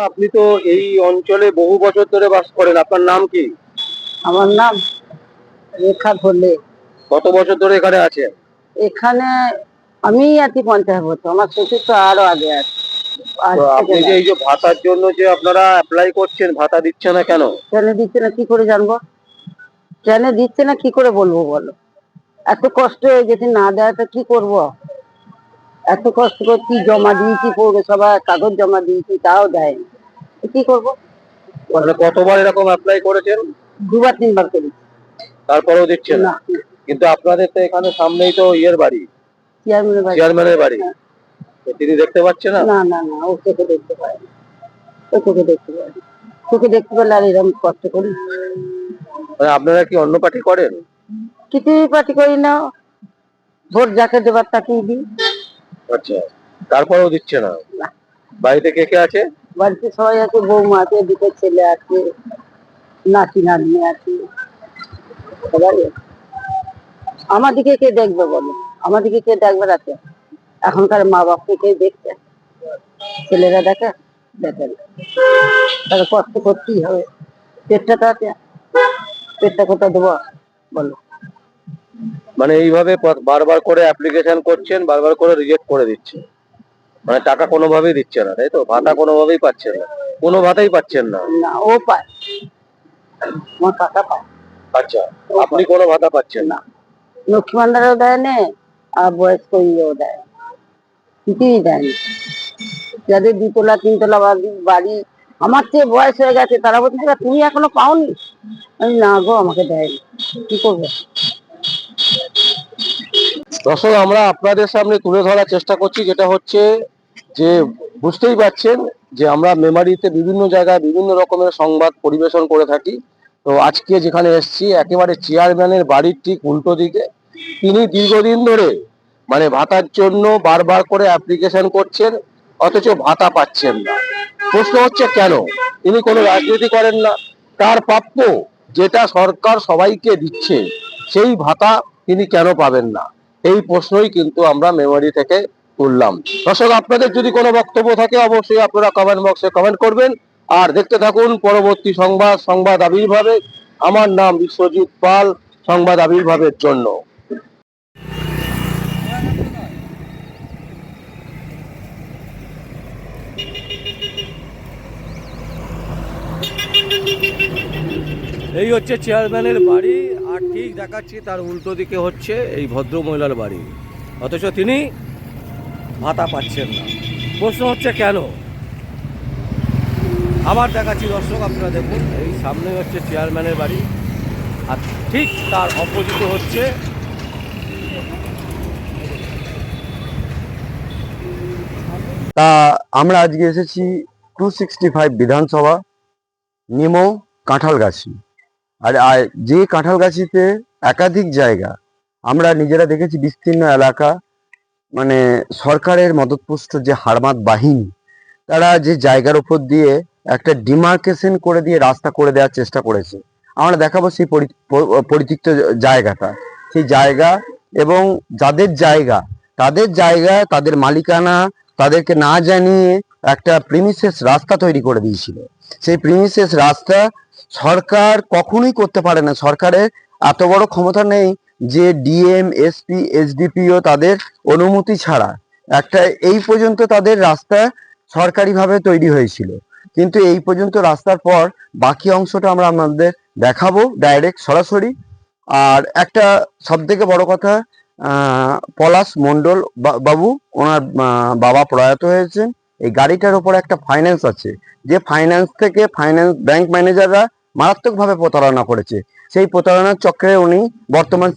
আপনি তো এই অঞ্চলে বহু বছর ধরে বাস করেন, আপনার নাম কি? আমার নাম রেখা ধরলে। কত বছর ধরে এখানে আছেন? এখানে আমি আছি 50 বছর, আমার শ্বশুর তো আরো আগে আছে। আজ তো থেকে আপনি যে না। এই যে ভাতার জন্য যে আপনারা অ্যাপ্লাই করছেন, ভাতা দিচ্ছে না কেন? কেন দিচ্ছে না কি করে জানবো? কেন দিচ্ছে না কি করে বলবো বলো? এত কষ্ট হয়ে গেছে, না দেয় তো কি করব? এত কষ্ট করছি, জমা দিয়েছি, পৌরসভায় কাগজ জমা দিয়েছি, তাও দেয়নি। কি করব? মানে কতবার এরকম অ্যাপ্লাই করেছেন? দুবার তিনবার করেছি, তারপরেও দিচ্ছে না? না। কিন্তু আপনাদের তো এখানে সামনেই তো ইয়ের বাড়ি, চেয়ারম্যানের বাড়ি। চেয়ারম্যানের বাড়ি, তো তিনি দেখতে পাচ্ছেন না? না না না, ও চোখে দেখতে পায় না, ও চোখে দেখতে পায় না। চোখে দেখতে পেলে আর এরকম কষ্ট করি? মানে আপনারা কি অন্য পার্টি করেন? কিছুই পার্টি করি না, ভোট যাকে দেবার তাকেই দিই। আচ্ছা, তারপরেও দিচ্ছে না? না। বাড়িতে কে কে আছে? বাড়িতে সবাই আছে, বৌমা আছে, দুটো ছেলে আছে, নাতি নাতনি আছে, সবাই আছে। আমাদিকে কে দেখবে বলো? আমাদিকে কে দেখবে রাতে? এখনকার মা বাপকে কে দেখছে? ছেলেরা দেখে? দেখে না। তাহলে কষ্ট করতেই হবে, পেটটা তো আছে, পেটটা কোথায় দেবো বলো? মানে এইভাবে বারবার করে অ্যাপ্লিকেশন করছেন, বারবার করে রিজেক্ট করে দিচ্ছে, মানে টাকা কোনোভাবেই দিচ্ছে না, তাই তো? ভাতা কোনোভাবেই পাচ্ছেন না, কোনো ভাতাই পাচ্ছেন না? না, ও পায়, আমার কাকা পায়। আচ্ছা, আপনি কোনো ভাতা পাচ্ছেন না? না, লক্ষ্মী ভান্ডারও দেয় না, আর বয়স্ক ইয়েও দেয়, কিছুই দেয়নি। যাদের 2 তলা 3 তলা বাড়ি, আমার চেয়ে বয়স হয়ে গেছে, তারা বলছে তুমি এখনো পাওনি। আমি না গো, আমাকে দেয়নি, কি করবো? দর্শক, আমরা আপনাদের সামনে তুলে ধরার চেষ্টা করছি, যেটা হচ্ছে যে বুঝতেই পারছেন যে আমরা মেমারিতে বিভিন্ন জায়গায় বিভিন্ন রকমের সংবাদ পরিবেশন করে থাকি। তো আজকে যেখানে এসেছি, একেবারে চেয়ারম্যানের বাড়ির ঠিক উল্টো দিকে, তিনি দীর্ঘদিন ধরে মানে ভাতার জন্য বারবার করে অ্যাপ্লিকেশন করছেন, অথচ ভাতা পাচ্ছেন না। প্রশ্ন হচ্ছে কেন? তিনি কোনো রাজনীতি করেন না, তার প্রাপ্য যেটা সরকার সবাইকে দিচ্ছে সেই ভাতা তিনি কেন পাবেন না, এই প্রশ্নই কিন্তু আমরা মেমোরি থেকে তুললাম। দর্শক, আপনাদের যদি কোনো বক্তব্য থাকে অবশ্যই আপনারা কমেন্ট বক্সে কমেন্ট করবেন। আর দেখতে থাকুন পরবর্তী সংবাদ আবির্ভাবে। আমার নাম বিশ্বজিৎ পাল, সংবাদ আবির্ভাবের জন্য। এই হচ্ছে চেয়ারম্যানের বাড়ি, আর ঠিক দেখাচ্ছি তার উল্টো দিকে হচ্ছে এই ভদ্র মহিলার বাড়ি, অথচ তিনি ভাতা পাচ্ছেন না। প্রশ্ন হচ্ছে কেন? আবার দেখাচ্ছি দর্শক, আপনারা দেখুন, এই সামনে হচ্ছে চেয়ারম্যানের বাড়ি, আর ঠিক তার অপোজিটে হচ্ছে তা আমরা আজকে এসেছি 265 বিধানসভা নিমো কাঁঠালগাছি। আর যে কাঁঠালগাছিতে একাধিক জায়গা আমরা নিজেরা দেখেছি, বিস্তীর্ণ এলাকা, মানে সরকারের মদতপুষ্ট যে হারমাত বাহিনী, তারা যে জায়গার উপর দিয়ে একটা ডিমার্কেশন করে দিয়ে রাস্তা করে দেওয়ার চেষ্টা করেছে। আমরা দেখাবো সেই পরিত্যক্ত জায়গাটা, সেই জায়গা, এবং যাদের জায়গা, তাদের মালিকানা তাদেরকে না জানিয়ে একটা প্রিমিসেস রাস্তা তৈরি করে দিয়েছিল। সেই প্রিমিসেস রাস্তা সরকার কখনোই করতে পারে না। সরকারের এত বড় ক্ষমতা নেই যে ডিএম, এসপি, এসডিপিও তাদের অনুমতি ছাড়া একটা, এই পর্যন্ত তাদের রাস্তা সরকারিভাবে তৈরি হয়েছিল, কিন্তু এই পর্যন্ত রাস্তার পর বাকি অংশটা আমরা আপনাদের দেখাবো ডাইরেক্ট সরাসরি। আর একটা সব থেকে বড় কথা, পলাশ মণ্ডল বাবু, ওনার বাবা প্রয়াত হয়েছেন। এই গাড়িটার ওপর একটা ফাইন্যান্স আছে, যে ফাইন্যান্স থেকে ব্যাংক ম্যানেজাররা মারাত্মকভাবে প্রতারণা করেছে। সেই প্রতারণার চক্রে উনি বর্তমান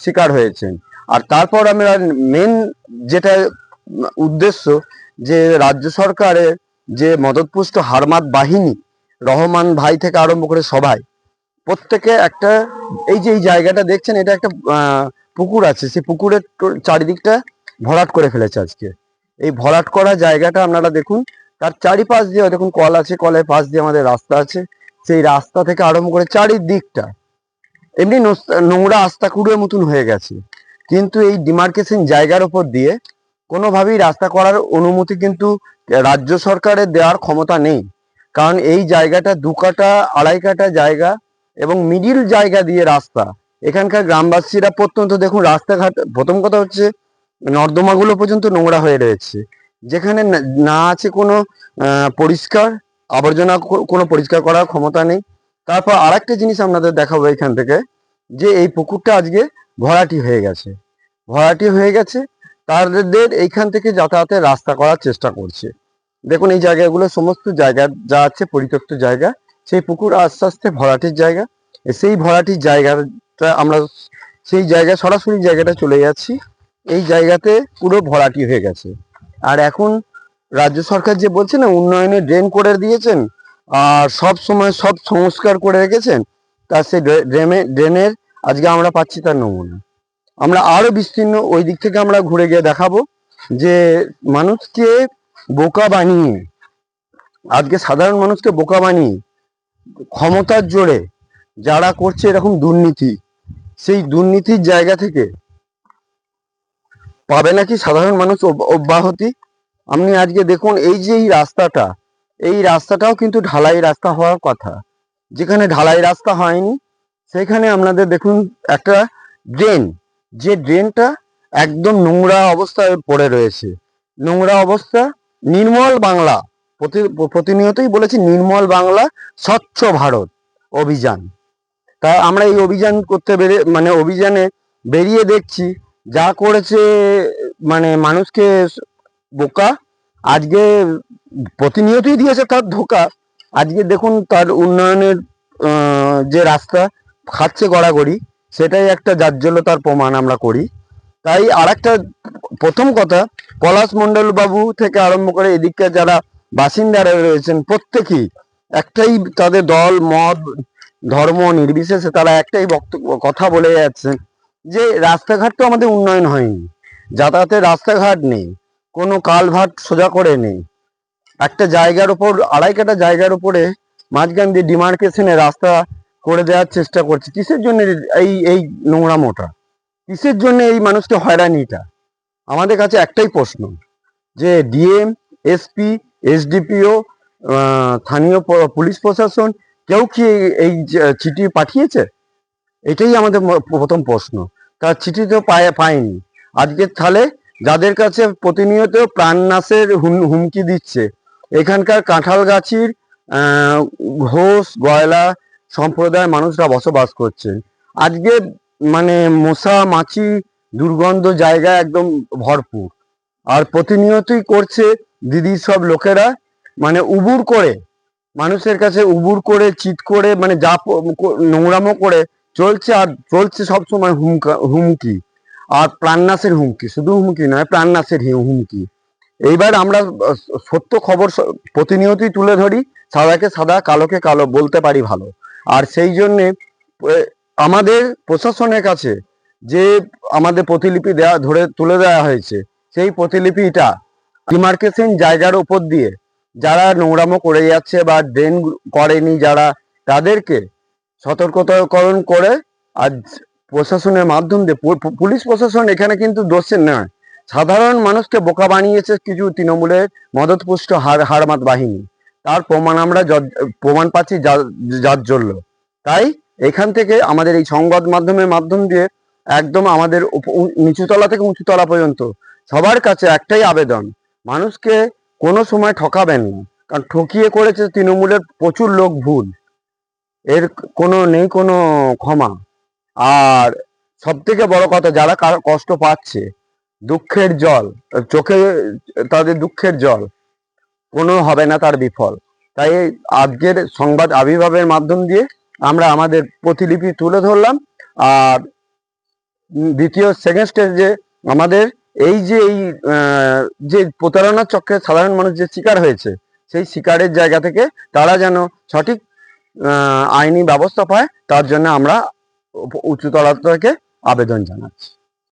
শিকার হয়েছেন। আর তারপর আমরা মেন যেটা উদ্দেশ্য, যে রাজ্য সরকারের যে মদতপুষ্ট হারমাত বাহিনী, রহমান ভাই থেকে আরম্ভ করে সবাই, প্রত্যেকে একটা, এই যে এই জায়গাটা দেখছেন, এটা একটা পুকুর আছে, সেই পুকুরের চারিদিকটা ভরাট করে ফেলেছে আজকে। এই ভরাট করা জায়গাটা আপনারা দেখুন, তার চারিপাশ দিয়ে দেখুন কল আছে, কলের পাশ দিয়ে আমাদের রাস্তা আছে, সেই রাস্তা থেকে আরম্ভ করে চারিদিকটা এমনি নোংরা আস্তাকুড়ের মতন হয়ে গেছে। কিন্তু এই ডিমার্কেশন জায়গার উপর দিয়ে কোনোভাবেই রাস্তা করার অনুমতি কিন্তু রাজ্য সরকারের দেওয়ার ক্ষমতা নেই। কারণ এই জায়গাটা 2 কাঠা 2.5 কাঠা জায়গা এবং মিডিল জায়গা দিয়ে রাস্তা। এখানকার গ্রামবাসীরা প্রত্যন্ত দেখুন রাস্তাঘাট, প্রথম কথা হচ্ছে নর্দমাগুলো পর্যন্ত নোংরা হয়ে রয়েছে, যেখানে না আছে কোনো পরিষ্কার আবর্জনা, কোনো পরিষ্কার করার ক্ষমতা নেই। তারপর আরেকটা জিনিস আপনাদের দেখাবো এখান থেকে, যে এই পুকুরটা আজকে ভরাটি হয়ে গেছে। তাদের এইখান থেকে যাতায়াতের রাস্তা করার চেষ্টা করছে। দেখুন এই জায়গাগুলো সমস্ত জায়গা যা আছে পরিত্যক্ত জায়গা, সেই পুকুর আস্তে আস্তে ভরাটির জায়গা। সেই ভরাটির জায়গাটা আমরা সেই জায়গায় সরাসরি জায়গাটা চলে যাচ্ছি। এই জায়গাতে পুরো ভরাটি হয়ে গেছে। আর এখন রাজ্য সরকার যে বলছে না উন্নয়নে ড্রেন করে দিয়েছেন আর সব সময় সব সংস্কার করে রেখেছেন, তার সেই ড্রেনের আজকে আমরা পাচ্ছি তার নমুনা। আমরা আরো বিস্তীর্ণ ওই দিক থেকে আমরা ঘুরে গিয়ে দেখাবো যে মানুষকে বোকা বানিয়ে, আজকে সাধারণ মানুষকে বোকা বানিয়ে ক্ষমতার জোরে যারা করছে এরকম দুর্নীতি, সেই দুর্নীতির জায়গা থেকে পাবে নাকি সাধারণ মানুষ অব্যাহতি। আপনি আজকে দেখুন এই যে এই রাস্তাটাও কিন্তু ঢালাই রাস্তা হওয়ার কথা, যেখানে ঢালাই রাস্তা হয়নি সেখানে আপনাদের দেখুন একটা ড্রেন, যে ড্রেনটা একদম নোংরা অবস্থায় পড়ে রয়েছে। নোংরা অবস্থা। নির্মল বাংলা, প্রতিনিয়তই বলেছি নির্মল বাংলা স্বচ্ছ ভারত অভিযান। তা আমরা এই অভিযান করতে অভিযানে বেরিয়ে দেখছি যা করেছে, মানে মানুষকে বোকা। আজকে প্রতিনিয়তই দিয়েছে তার ধোকা। আজকে দেখুন তার উন্নয়নের যে রাস্তা খাচ্ছে গড়াগড়ি, সেটাই একটা জাজ্জল্যতার প্রমাণ আমরা করি। তাই আরেকটা প্রথম কথা, পলাশ মণ্ডল বাবু থেকে আরম্ভ করে এদিককার যারা বাসিন্দারা রয়েছেন প্রত্যেকেই একটাই, তাদের দল মত ধর্ম নির্বিশেষে তারা একটাই কথা বলে যাচ্ছেন যে রাস্তাঘাট তো আমাদের উন্নয়ন হয়নি, যাতায়াতের রাস্তাঘাট নেই, কোনো কালভার্ট সোজা করে নেই। একটা জায়গার উপর 2.5 কাঠা জায়গার উপরে মাঝখান দিয়ে ডিমার্কেশনে রাস্তা করে দেওয়ার চেষ্টা করছে। কিসের জন্য এই নোংরামোটা? কিসের জন্য এই মানুষকে হয়রানিটা? আমাদের কাছে একটাই প্রশ্ন, যে ডিএম, এসপি, এসডিপিও, স্থানীয় পুলিশ প্রশাসন কেউ কি এই চিঠি পাঠিয়েছে? এটাই আমাদের প্রথম প্রশ্ন। তার চিঠি তো পায়নি। আজকে তাহলে যাদের কাছে প্রতিনিয়ত প্রাণনাশের হুমকি দিচ্ছে, এখানকার কাঁঠালগাছির ঘোষ গয়লা সম্প্রদায়ের মানুষরা বসবাস করছে। আজকে মানে মশা মাছি দুর্গন্ধ জায়গা একদম ভরপুর। আর প্রতিনিয়তই করছে দিদির সব লোকেরা, মানে উবুর করে মানুষের কাছে উবুর করে চিৎ করে, মানে যা নোংরামো করে চলছে। আর চলছে সবসময় হুমকি আর প্রাণনাশের হুমকি। শুধু হুমকি নয়, প্রাণনাশের হুমকি। এইবার আমরা সত্য খবর প্রতিনিয়তই তুলে ধরি, সাদাকে সাদা কালোকে কালো বলতে পারি ভালো। আর সেই জন্যে আমাদের প্রশাসনের কাছে যে আমাদের প্রতিলিপি তুলে দেওয়া হয়েছে, সেই প্রতিলিপিটা ডিমার্কেশন জায়গার উপর দিয়ে যারা নোংরামো করে যাচ্ছে বা ড্রেন করেনি যারা, তাদেরকে সতর্কতাকরণ করে আজ প্রশাসনের মাধ্যম দিয়ে, পুলিশ প্রশাসন এখানে কিন্তু দোষের নয়, সাধারণ মানুষকে বোকা বানিয়েছে কিছু তৃণমূলের মদতপুষ্ট হারমাত বাহিনী। তার প্রমাণ আমরা পাচ্ছি যার জন্য। তাই এখান থেকে আমাদের এই সংবাদ মাধ্যম দিয়ে একদম আমাদের নিচুতলা থেকে উঁচুতলা পর্যন্ত সবার কাছে একটাই আবেদন, মানুষকে কোনো সময় ঠকাবেন না। কারণ ঠকিয়ে করেছে তৃণমূলের প্রচুর লোক ভুল, এর নেই কোনো ক্ষমা। আর সব থেকে বড় কথা, যারা কষ্ট পাচ্ছে, দুঃখের জল চোখে, তাদের দুঃখের জল কোনো হবে না তার বিফল। তাই আজকের সংবাদ আবির্ভাবের মাধ্যম দিয়ে আমরা আমাদের প্রতিলিপি তুলে ধরলাম। আর দ্বিতীয় সেকেন্ড স্টেজে আমাদের এই যে প্রতারণার চক্রে সাধারণ মানুষ যে শিকার হয়েছে, সেই শিকারের জায়গা থেকে তারা যেন সঠিক আইনি ব্যবস্থা পায়, তার জন্য আমরা উচ্চতলা থেকে আবেদন জানাচ্ছি।